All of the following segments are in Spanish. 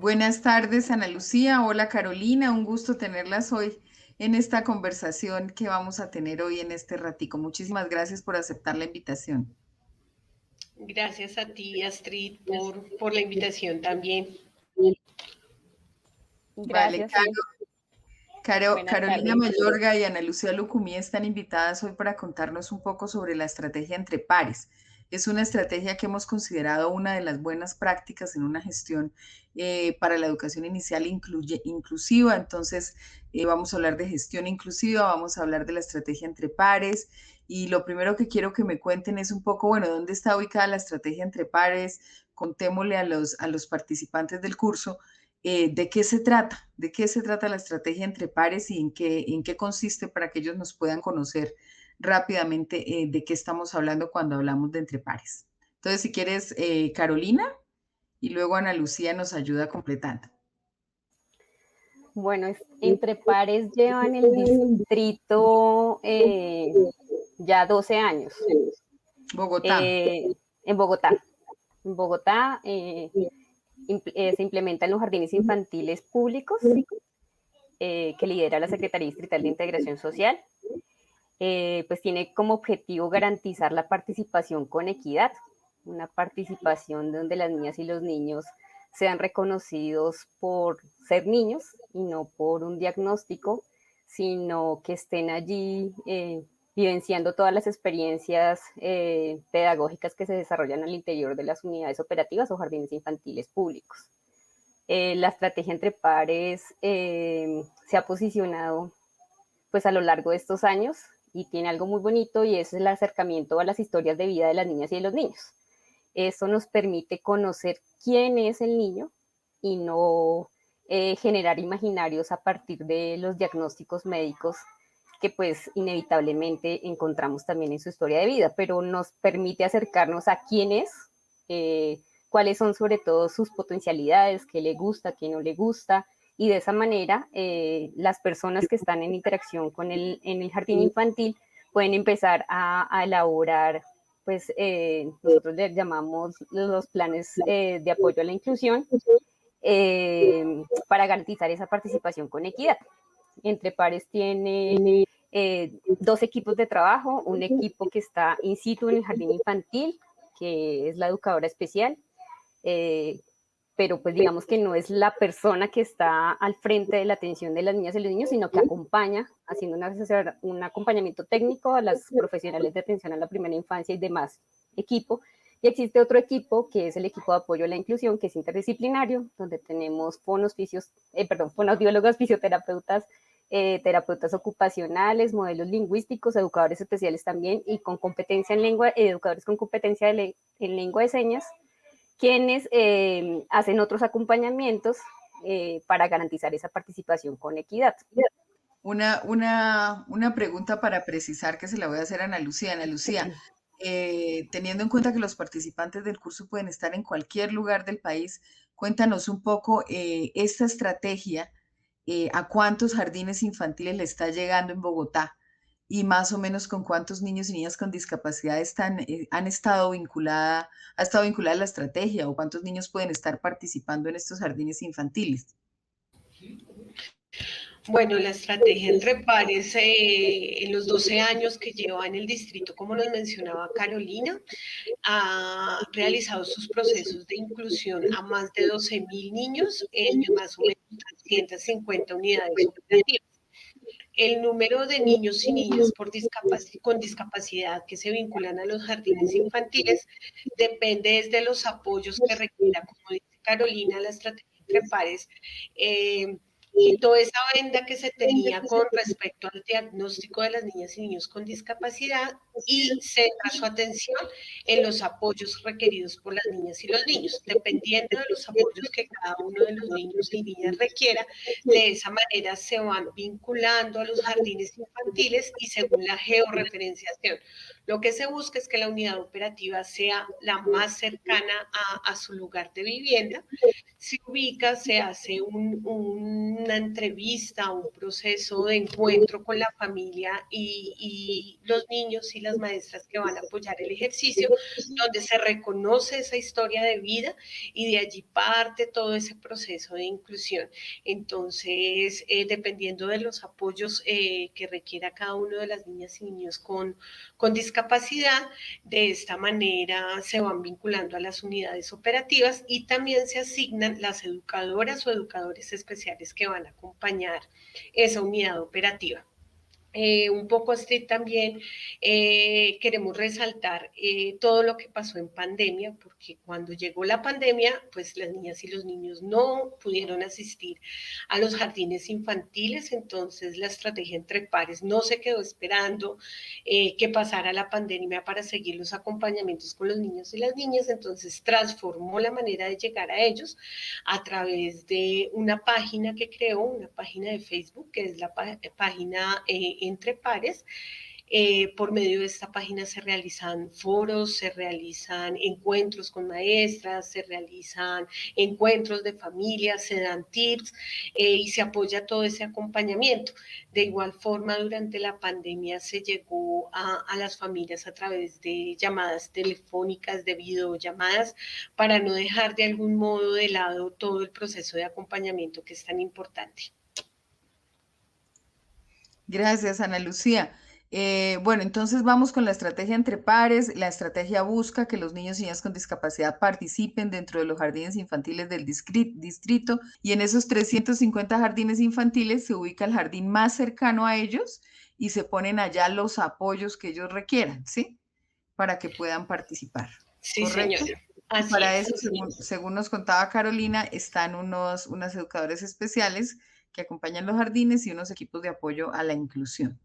Buenas tardes, Ana Lucía. Hola, Carolina. Un gusto tenerlas hoy en esta conversación que vamos a tener hoy en este ratico. Muchísimas gracias por aceptar la invitación. Gracias a ti, Astrid, por la invitación también. Vale, Gracias, sí. Buenas Carolina tardes. Mayorga y Ana Lucía Lucumí están invitadas hoy para contarnos un poco sobre la estrategia entre pares. Es una estrategia que hemos considerado una de las buenas prácticas en una gestión para la educación inicial inclusiva. Entonces, vamos a hablar de gestión inclusiva, vamos a hablar de la estrategia entre pares. Y lo primero que quiero que me cuenten es un poco, bueno, ¿dónde está ubicada la estrategia entre pares? Contémosle a los participantes del curso ¿de qué se trata? ¿De qué se trata la estrategia entre pares y en qué consiste para que ellos nos puedan conocer rápidamente de qué estamos hablando cuando hablamos de entre pares? Entonces, si quieres, Carolina, y luego Ana Lucía nos ayuda completando. Bueno, entre pares llevan el distrito ya 12 años Bogotá. eh, en Bogotá. En Bogotá se implementan los jardines infantiles públicos que lidera la Secretaría Distrital de Integración Social. Pues tiene como objetivo garantizar la participación con equidad, una participación donde las niñas y los niños sean reconocidos por ser niños y no por un diagnóstico, sino que estén allí vivenciando todas las experiencias pedagógicas que se desarrollan al interior de las unidades operativas o jardines infantiles públicos. La estrategia entre pares se ha posicionado pues a lo largo de estos años y tiene algo muy bonito y es el acercamiento a las historias de vida de las niñas y de los niños. Eso nos permite conocer quién es el niño y no generar imaginarios a partir de los diagnósticos médicos que pues inevitablemente encontramos también en su historia de vida, pero nos permite acercarnos a quién es, cuáles son sobre todo sus potencialidades, qué le gusta, qué no le gusta, y de esa manera las personas que están en interacción con en el jardín infantil pueden empezar a elaborar, pues nosotros le llamamos los planes de apoyo a la inclusión para garantizar esa participación con equidad. Entre pares tiene dos equipos de trabajo, un equipo que está in situ en el jardín infantil, que es la educadora especial, pero pues digamos que no es la persona que está al frente de la atención de las niñas y los niños, sino que acompaña, haciendo un acompañamiento técnico a las profesionales de atención a la primera infancia y demás equipo. Y existe otro equipo, que es el equipo de apoyo a la inclusión, que es interdisciplinario, donde tenemos fonoaudiólogos, fisioterapeutas, terapeutas ocupacionales, modelos lingüísticos, educadores especiales también, y con competencia en lengua, educadores con competencia en lengua de señas, quienes hacen otros acompañamientos para garantizar esa participación con equidad. Una pregunta para precisar que se la voy a hacer a Ana Lucía. Ana Lucía, teniendo en cuenta que los participantes del curso pueden estar en cualquier lugar del país, cuéntanos un poco esta estrategia, a cuántos jardines infantiles le está llegando en Bogotá y más o menos con cuántos niños y niñas con discapacidad han ha estado vinculada la estrategia o cuántos niños pueden estar participando en estos jardines infantiles. Bueno, la estrategia entre pares en los 12 años que lleva en el distrito, como nos mencionaba Carolina, ha realizado sus procesos de inclusión a más de 12.000 niños en más o menos 350 unidades operativas. El número de niños y niñas con discapacidad que se vinculan a los jardines infantiles depende de los apoyos que requiera, como dice Carolina, la estrategia entre pares. Quitó esa venda que se tenía con respecto al diagnóstico de las niñas y niños con discapacidad y centra su atención en los apoyos requeridos por las niñas y los niños, dependiendo de los apoyos que cada uno de los niños y niñas requiera. De esa manera se van vinculando a los jardines infantiles y según la georreferenciación. Lo que se busca es que la unidad operativa sea la más cercana a su lugar de vivienda. Se ubica, se hace un una entrevista, un proceso de encuentro con la familia y los niños y las maestras que van a apoyar el ejercicio, donde se reconoce esa historia de vida y de allí parte todo ese proceso de inclusión. Entonces, dependiendo de los apoyos que requiera cada uno de las niñas y niños con discapacidad, de esta manera se van vinculando a las unidades operativas y también se asignan las educadoras o educadores especiales que van a acompañar esa unidad operativa. Un poco así también queremos resaltar todo lo que pasó en pandemia, porque cuando llegó la pandemia, pues las niñas y los niños no pudieron asistir a los jardines infantiles, entonces la estrategia entre pares no se quedó esperando que pasara la pandemia para seguir los acompañamientos con los niños y las niñas, entonces transformó la manera de llegar a ellos a través de una página que creó, una página de Facebook, que es la página Entre Pares. Por medio de esta página se realizan foros, se realizan encuentros con maestras, se realizan encuentros de familias, se dan tips y se apoya todo ese acompañamiento. De igual forma, durante la pandemia se llegó a las familias a través de llamadas telefónicas, de videollamadas, para no dejar de algún modo de lado todo el proceso de acompañamiento que es tan importante. Gracias, Ana Lucía. Bueno, entonces vamos con la estrategia entre pares. La estrategia busca que los niños y niñas con discapacidad participen dentro de los jardines infantiles del distrito y en esos 350 jardines infantiles se ubica el jardín más cercano a ellos y se ponen allá los apoyos que ellos requieran, ¿sí? Para que puedan participar. Sí, ¿Correcto? señora. Y Así para es. eso, según nos contaba Carolina, están unas educadores especiales que acompañan los jardines y unos equipos de apoyo a la inclusión.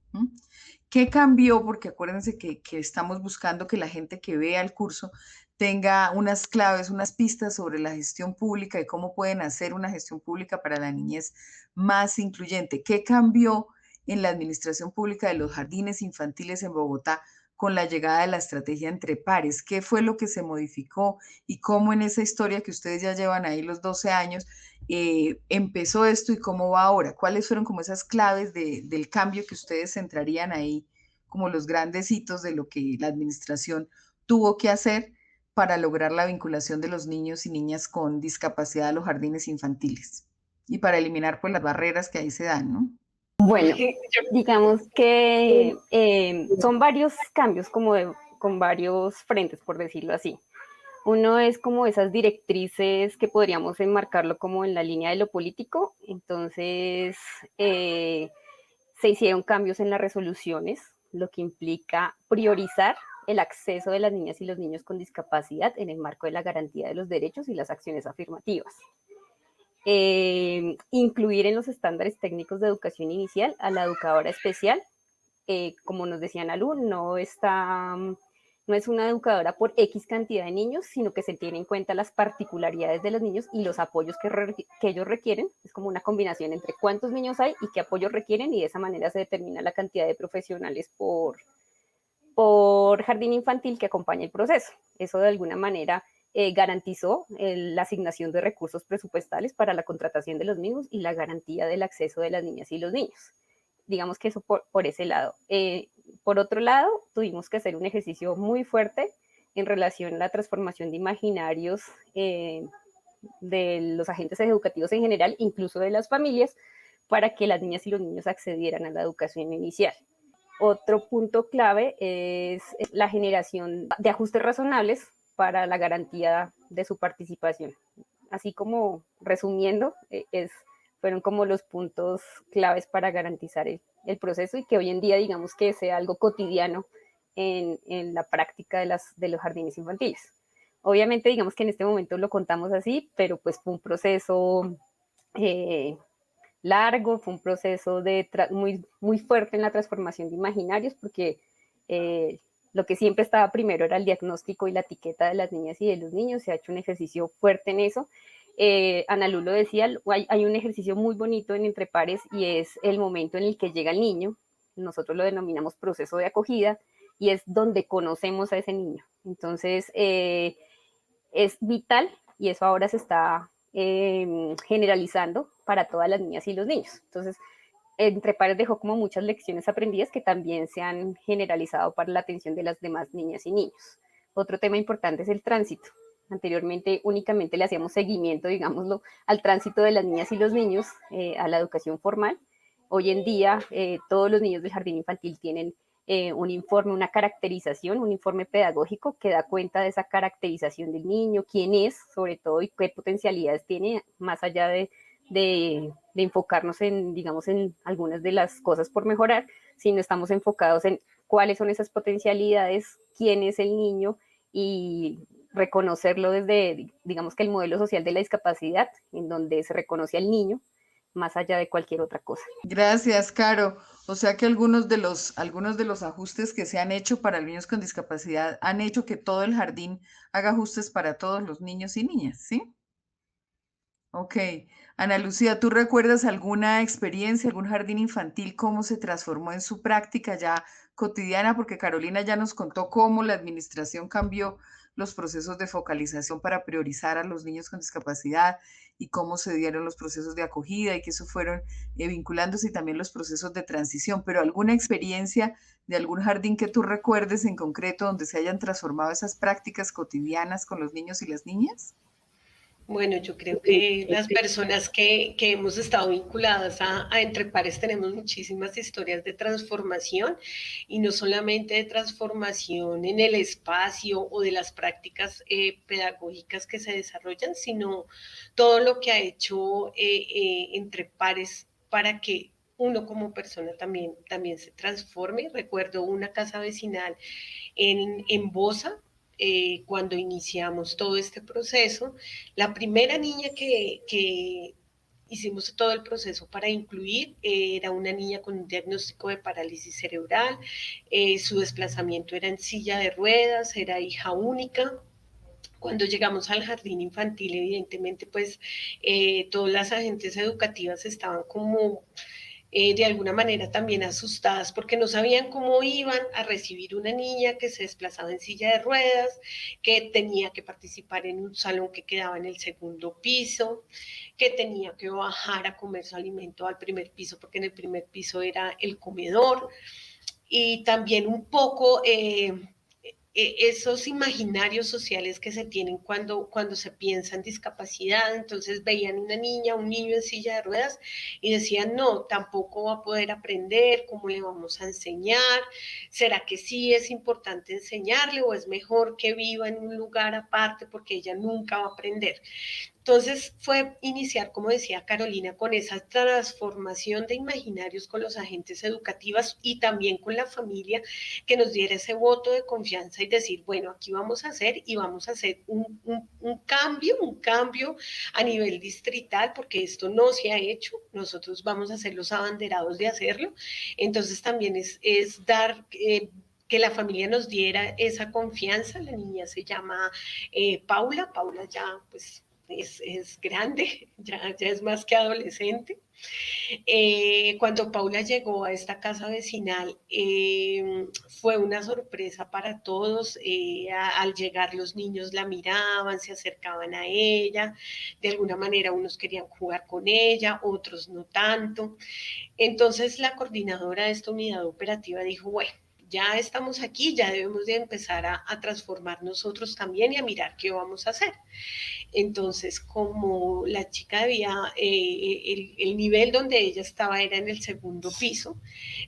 ¿Qué cambió? Porque acuérdense que estamos buscando que la gente que vea el curso tenga unas claves, unas pistas sobre la gestión pública y cómo pueden hacer una gestión pública para la niñez más incluyente. ¿Qué cambió en la administración pública de los jardines infantiles en Bogotá con la llegada de la estrategia entre pares? ¿Qué fue lo que se modificó y cómo en esa historia que ustedes ya llevan ahí los 12 años empezó esto y cómo va ahora? ¿Cuáles fueron como esas claves del cambio que ustedes centrarían ahí como los grandes hitos de lo que la administración tuvo que hacer para lograr la vinculación de los niños y niñas con discapacidad a los jardines infantiles y para eliminar pues las barreras que ahí se dan, ¿no? Bueno, digamos que son varios cambios con varios frentes, por decirlo así. Uno es como esas directrices que podríamos enmarcarlo como en la línea de lo político. Entonces, se hicieron cambios en las resoluciones, lo que implica priorizar el acceso de las niñas y los niños con discapacidad en el marco de la garantía de los derechos y las acciones afirmativas. Incluir en los estándares técnicos de educación inicial a la educadora especial. Como nos decía Nalu, no es una educadora por X cantidad de niños, sino que se tiene en cuenta las particularidades de los niños y los apoyos que ellos requieren. Es como una combinación entre cuántos niños hay y qué apoyos requieren, y de esa manera se determina la cantidad de profesionales por jardín infantil que acompaña el proceso. Eso de alguna manera garantizó la asignación de recursos presupuestales para la contratación de los mismos y la garantía del acceso de las niñas y los niños. Digamos que eso por ese lado. Por otro lado, tuvimos que hacer un ejercicio muy fuerte en relación a la transformación de imaginarios de los agentes educativos en general, incluso de las familias, para que las niñas y los niños accedieran a la educación inicial. Otro punto clave es la generación de ajustes razonables para la garantía de su participación. Así como resumiendo, fueron como los puntos claves para garantizar el proceso y que hoy en día digamos que sea algo cotidiano en la práctica de los jardines infantiles. Obviamente digamos que en este momento lo contamos así, pero pues fue un proceso largo, fue un proceso muy fuerte en la transformación de imaginarios, porque lo que siempre estaba primero era el diagnóstico y la etiqueta de las niñas y de los niños. Se ha hecho un ejercicio fuerte en eso. Ana Lu lo decía, hay un ejercicio muy bonito en Entre Pares y es el momento en el que llega el niño. Nosotros lo denominamos proceso de acogida y es donde conocemos a ese niño. Entonces, es vital, y eso ahora se está generalizando para todas las niñas y los niños. Entonces, Entre Pares dejó como muchas lecciones aprendidas que también se han generalizado para la atención de las demás niñas y niños. Otro tema importante es el tránsito. Anteriormente únicamente le hacíamos seguimiento, digámoslo, al tránsito de las niñas y los niños a la educación formal. Hoy en día todos los niños del jardín infantil tienen un informe, una caracterización, un informe pedagógico que da cuenta de esa caracterización del niño, quién es, sobre todo, y qué potencialidades tiene, más allá de enfocarnos en, digamos, en algunas de las cosas por mejorar, sino estamos enfocados en cuáles son esas potencialidades, quién es el niño y reconocerlo desde, digamos que el modelo social de la discapacidad, en donde se reconoce al niño más allá de cualquier otra cosa. Gracias, Caro. O sea que algunos de los ajustes que se han hecho para niños con discapacidad han hecho que todo el jardín haga ajustes para todos los niños y niñas, ¿sí? Ok. Ana Lucía, ¿tú recuerdas alguna experiencia, algún jardín infantil, cómo se transformó en su práctica ya cotidiana? Porque Carolina ya nos contó cómo la administración cambió los procesos de focalización para priorizar a los niños con discapacidad y cómo se dieron los procesos de acogida y que eso fueron vinculándose y también los procesos de transición. Pero ¿alguna experiencia de algún jardín que tú recuerdes en concreto donde se hayan transformado esas prácticas cotidianas con los niños y las niñas? Bueno, yo creo que las personas que hemos estado vinculadas a Entre Pares tenemos muchísimas historias de transformación y no solamente de transformación en el espacio o de las prácticas pedagógicas que se desarrollan, sino todo lo que ha hecho Entre Pares para que uno como persona también se transforme. Recuerdo una casa vecinal en Bosa, cuando iniciamos todo este proceso. La primera niña que hicimos todo el proceso para incluir era una niña con un diagnóstico de parálisis cerebral, su desplazamiento era en silla de ruedas, era hija única. Cuando llegamos al jardín infantil, evidentemente, pues todas las agentes educativas estaban como de alguna manera también asustadas porque no sabían cómo iban a recibir una niña que se desplazaba en silla de ruedas, que tenía que participar en un salón que quedaba en el segundo piso, que tenía que bajar a comer su alimento al primer piso porque en el primer piso era el comedor y también un poco esos imaginarios sociales que se tienen cuando se piensa en discapacidad. Entonces veían una niña, un niño en silla de ruedas y decían, no, tampoco va a poder aprender, ¿cómo le vamos a enseñar? ¿Será que sí es importante enseñarle o es mejor que viva en un lugar aparte porque ella nunca va a aprender? Entonces fue iniciar, como decía Carolina, con esa transformación de imaginarios con los agentes educativos y también con la familia que nos diera ese voto de confianza y decir, bueno, aquí vamos a hacer y vamos a hacer un cambio a nivel distrital, porque esto no se ha hecho, nosotros vamos a ser los abanderados de hacerlo. Entonces también es dar... que la familia nos diera esa confianza. La niña se llama Paula ya pues es grande, ya es más que adolescente. Cuando Paula llegó a esta casa vecinal, fue una sorpresa para todos. Al llegar los niños la miraban, se acercaban a ella, de alguna manera unos querían jugar con ella, otros no tanto. Entonces la coordinadora de esta unidad operativa dijo, bueno, ya estamos aquí, ya debemos de empezar a transformar nosotros también y a mirar qué vamos a hacer. Entonces, como la chica debía, el nivel donde ella estaba era en el segundo piso,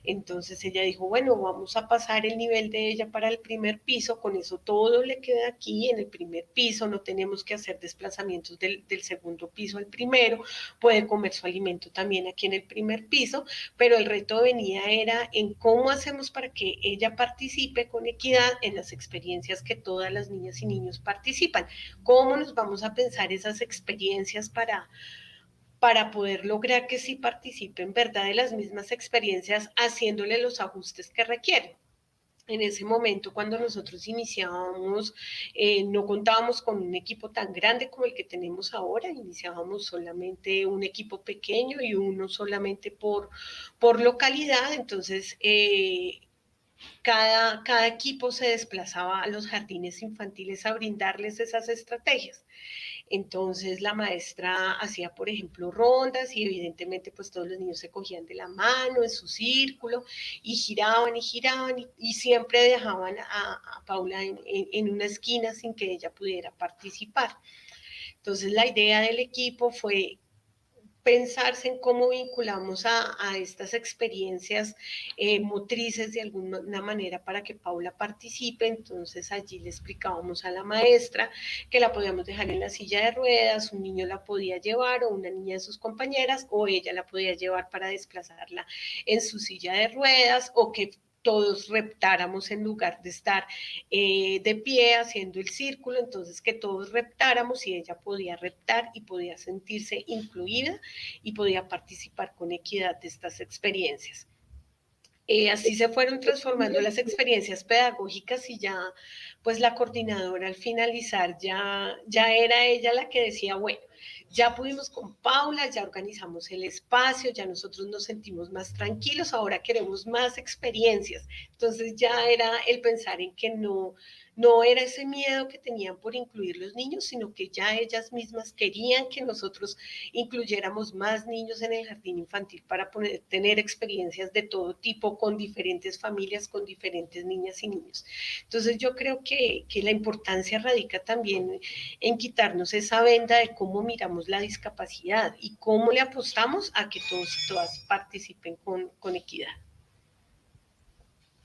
entonces ella dijo, bueno, vamos a pasar el nivel de ella para el primer piso, con eso todo le queda aquí en el primer piso, no tenemos que hacer desplazamientos del segundo piso al primero, puede comer su alimento también aquí en el primer piso, pero el reto venía era en cómo hacemos para que ella participe con equidad en las experiencias que todas las niñas y niños participan. ¿Cómo nos vamos a pensar esas experiencias para poder lograr que sí participen, ¿verdad?, de las mismas experiencias, haciéndole los ajustes que requieren? En ese momento, cuando nosotros iniciábamos, no contábamos con un equipo tan grande como el que tenemos ahora, iniciábamos solamente un equipo pequeño y uno solamente por localidad. Entonces, cada equipo se desplazaba a los jardines infantiles a brindarles esas estrategias. Entonces la maestra hacía, por ejemplo, rondas y evidentemente pues todos los niños se cogían de la mano en su círculo y giraban y siempre dejaban a Paula en una esquina sin que ella pudiera participar. Entonces la idea del equipo fue pensarse en cómo vinculamos a estas experiencias motrices de alguna manera para que Paula participe. Entonces allí le explicábamos a la maestra que la podíamos dejar en la silla de ruedas, un niño la podía llevar o una niña de sus compañeras, o ella la podía llevar para desplazarla en su silla de ruedas, o que todos reptáramos en lugar de estar de pie haciendo el círculo, entonces que todos reptáramos y ella podía reptar y podía sentirse incluida y podía participar con equidad de estas experiencias. Así se fueron transformando las experiencias pedagógicas y ya, pues la coordinadora al finalizar ya era ella la que decía, bueno, ya pudimos con Paula, ya organizamos el espacio, ya nosotros nos sentimos más tranquilos, ahora queremos más experiencias. Entonces ya era el pensar en que no era ese miedo que tenían por incluir los niños, sino que ya ellas mismas querían que nosotros incluyéramos más niños en el jardín infantil para tener experiencias de todo tipo con diferentes familias, con diferentes niñas y niños. Entonces yo creo que la importancia radica también en quitarnos esa venda de cómo miramos la discapacidad y cómo le apostamos a que todos y todas participen con equidad.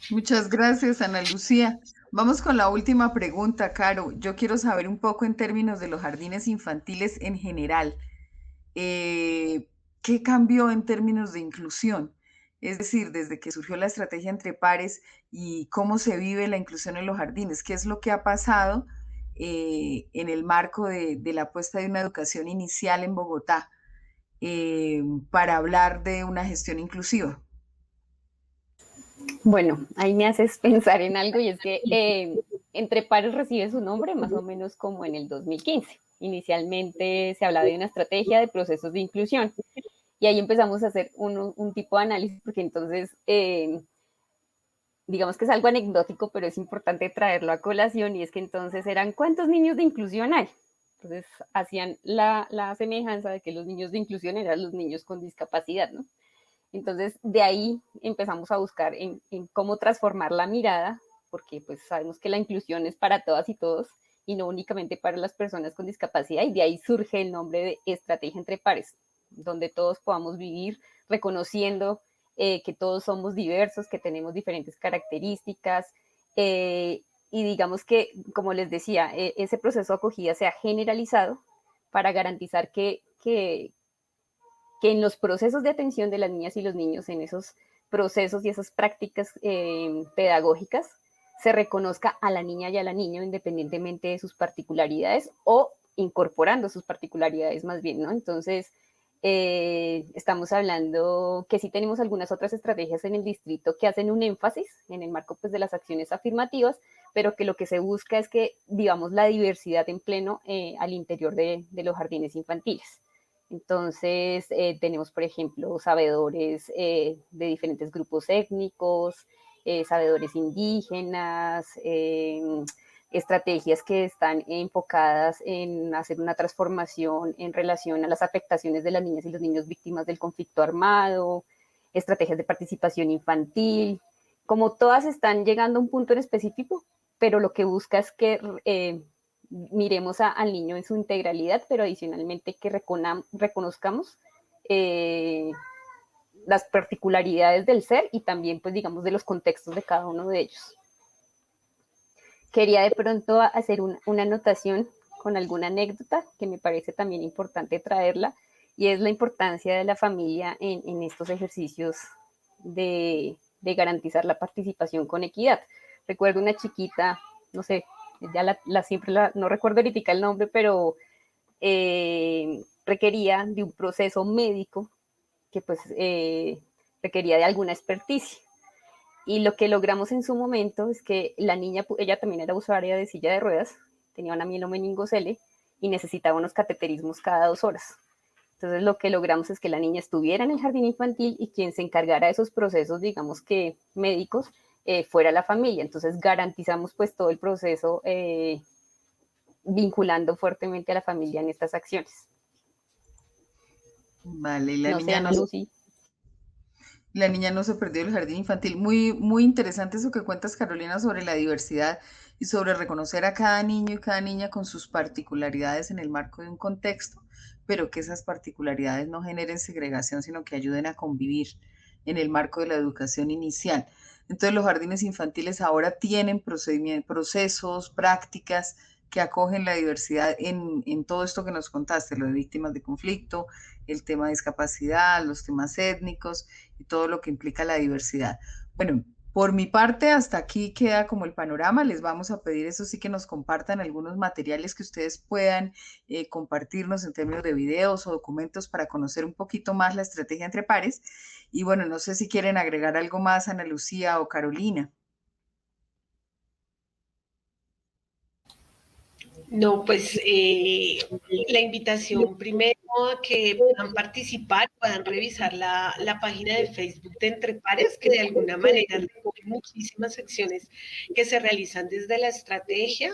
Muchas gracias, Ana Lucía. Vamos con la última pregunta, Caro. Yo quiero saber un poco en términos de los jardines infantiles en general. ¿Qué cambió en términos de inclusión? Es decir, desde que surgió la estrategia entre pares y cómo se vive la inclusión en los jardines. ¿Qué es lo que ha pasado en el marco de la apuesta de una educación inicial en Bogotá para hablar de una gestión inclusiva? Bueno, ahí me haces pensar en algo y es que Entre Pares recibe su nombre más o menos como en el 2015. Inicialmente se hablaba de una estrategia de procesos de inclusión y ahí empezamos a hacer un tipo de análisis porque entonces, digamos que es algo anecdótico, pero es importante traerlo a colación y es que entonces eran ¿cuántos niños de inclusión hay? Entonces hacían la semejanza de que los niños de inclusión eran los niños con discapacidad, ¿no? Entonces, de ahí empezamos a buscar en cómo transformar la mirada, porque pues sabemos que la inclusión es para todas y todos y no únicamente para las personas con discapacidad, y de ahí surge el nombre de Estrategia entre Pares, donde todos podamos vivir reconociendo que todos somos diversos, que tenemos diferentes características, y digamos que, como les decía, ese proceso de acogida se ha generalizado para garantizar que en los procesos de atención de las niñas y los niños, en esos procesos y esas prácticas pedagógicas, se reconozca a la niña y a la niña independientemente de sus particularidades o incorporando sus particularidades más bien, ¿no? Entonces, estamos hablando que sí tenemos algunas otras estrategias en el distrito que hacen un énfasis en el marco pues, de las acciones afirmativas, pero que lo que se busca es que vivamos la diversidad en pleno al interior de los jardines infantiles. Entonces, tenemos, por ejemplo, sabedores de diferentes grupos étnicos, sabedores indígenas, estrategias que están enfocadas en hacer una transformación en relación a las afectaciones de las niñas y los niños víctimas del conflicto armado, estrategias de participación infantil, como todas están llegando a un punto en específico, pero lo que busca es que miremos al niño en su integralidad, pero adicionalmente que reconozcamos las particularidades del ser y también, pues digamos, de los contextos de cada uno de ellos. Quería de pronto hacer una anotación con alguna anécdota que me parece también importante traerla, y es la importancia de la familia en estos ejercicios de garantizar la participación con equidad. Recuerdo una chiquita, no sé, ya no recuerdo ahorita el nombre, pero requería de un proceso médico que pues requería de alguna experticia. Y lo que logramos en su momento es que la niña, ella también era usuaria de silla de ruedas, tenía una mielomeningocele y necesitaba unos cateterismos cada 2 horas. Entonces lo que logramos es que la niña estuviera en el jardín infantil y quien se encargara de esos procesos, digamos que médicos, fuera la familia. Entonces garantizamos pues todo el proceso vinculando fuertemente a la familia en estas acciones. Vale, y No sé, Ana Lucy. la niña no se perdió el jardín infantil. Muy, muy interesante eso que cuentas, Carolina, sobre la diversidad y sobre reconocer a cada niño y cada niña con sus particularidades en el marco de un contexto, pero que esas particularidades no generen segregación, sino que ayuden a convivir en el marco de la educación inicial. Entonces los jardines infantiles ahora tienen procesos, prácticas que acogen la diversidad en todo esto que nos contaste, lo de víctimas de conflicto, el tema de discapacidad, los temas étnicos y todo lo que implica la diversidad. Bueno, por mi parte, hasta aquí queda como el panorama. Les vamos a pedir, eso sí, que nos compartan algunos materiales que ustedes puedan compartirnos en términos de videos o documentos para conocer un poquito más la estrategia entre pares. Y bueno, no sé si quieren agregar algo más, Ana Lucía o Carolina. No, pues la invitación primero a que puedan participar, puedan revisar la página de Facebook de Entre Pares, que de alguna manera recoge muchísimas acciones que se realizan desde la estrategia.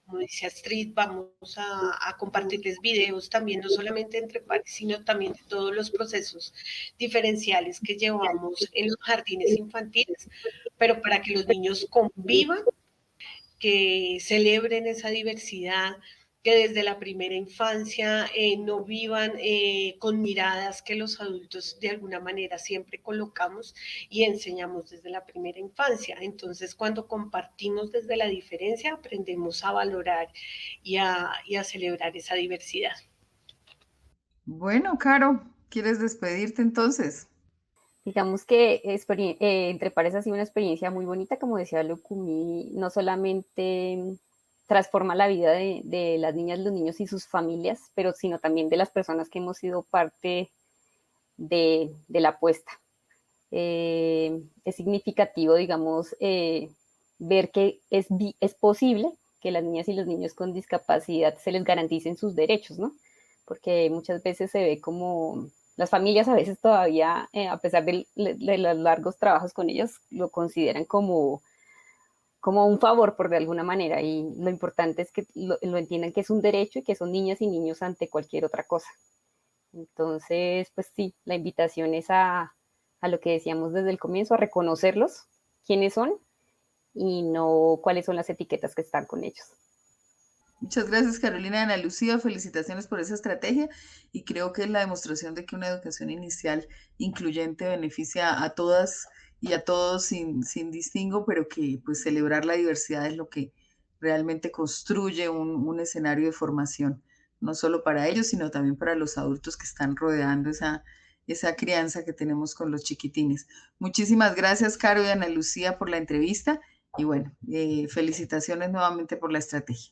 Como dice Astrid, vamos a compartirles videos también, no solamente Entre Pares, sino también de todos los procesos diferenciales que llevamos en los jardines infantiles, pero para que los niños convivan, que celebren esa diversidad, que desde la primera infancia no vivan con miradas que los adultos de alguna manera siempre colocamos y enseñamos desde la primera infancia. Entonces, cuando compartimos desde la diferencia, aprendemos a valorar y a celebrar esa diversidad. Bueno, Caro, ¿quieres despedirte entonces? Digamos que Entre Pares ha sido una experiencia muy bonita, como decía Lucumí, no solamente transforma la vida de las niñas, los niños y sus familias, pero sino también de las personas que hemos sido parte de la apuesta. Es significativo, digamos, ver que es posible que las niñas y los niños con discapacidad se les garanticen sus derechos, ¿no? Porque muchas veces se ve como las familias a veces todavía, a pesar de los largos trabajos con ellos, lo consideran como un favor, por de alguna manera, y lo importante es que lo entiendan que es un derecho y que son niñas y niños ante cualquier otra cosa. Entonces, pues sí, la invitación es a lo que decíamos desde el comienzo, a reconocerlos, quiénes son y no cuáles son las etiquetas que están con ellos. Muchas gracias, Carolina y Ana Lucía. Felicitaciones por esa estrategia y creo que es la demostración de que una educación inicial incluyente beneficia a todas y a todos sin distingo, pero que pues celebrar la diversidad es lo que realmente construye un escenario de formación, no solo para ellos, sino también para los adultos que están rodeando esa crianza que tenemos con los chiquitines. Muchísimas gracias, Caro y Ana Lucía, por la entrevista y bueno, felicitaciones nuevamente por la estrategia.